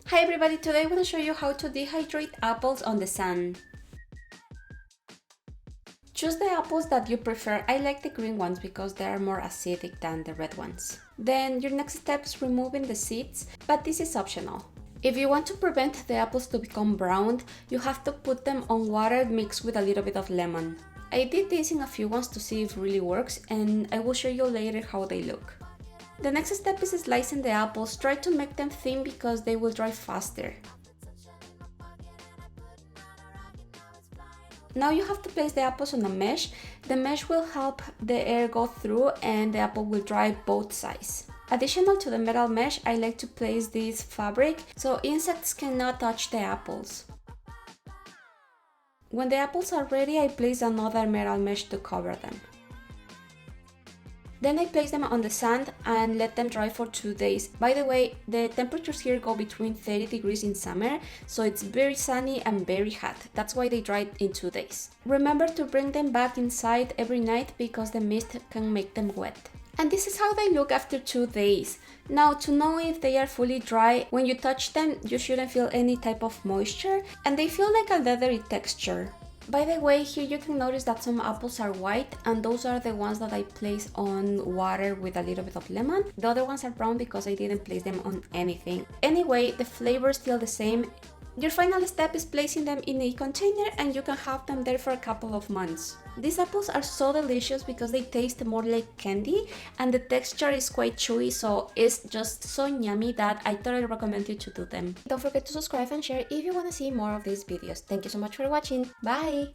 Hi everybody, today I want to show you how to dehydrate apples on the sun. Choose the apples that you prefer. I like the green ones because they are more acidic than the red ones. Then your next step is removing the seeds, but this is optional. If you want to prevent the apples to become brown, you have to put them on water mixed with a little bit of lemon. I did this in a few ones to see if it really works, and I will show you later how they look. The next step is slicing the apples. Try to make them thin because they will dry faster. Now you have to place the apples on a mesh. The mesh will help the air go through and the apple will dry both sides. Additional to the metal mesh, I like to place this fabric so insects cannot touch the apples. When the apples are ready, I place another metal mesh to cover them. Then I place them on the sand and let them dry for 2 days. By the way, the temperatures here go between 30 degrees in summer, so it's very sunny and very hot. That's why they dried in 2 days. Remember to bring them back inside every night because the mist can make them wet. And this is how they look after 2 days. Now, to know if they are fully dry, when you touch them, you shouldn't feel any type of moisture, and they feel like a leathery texture. By the way, here you can notice that some apples are white, and those are the ones that I place on water with a little bit of lemon. The other ones are brown because I didn't place them on anything. Anyway, the flavor is still the same. Your final step is placing them in a container and you can have them there for a couple of months. These apples are so delicious because they taste more like candy and the texture is quite chewy, so it's just so yummy that I totally recommend you to do them. Don't forget to subscribe and share if you want to see more of these videos. Thank you so much for watching. Bye!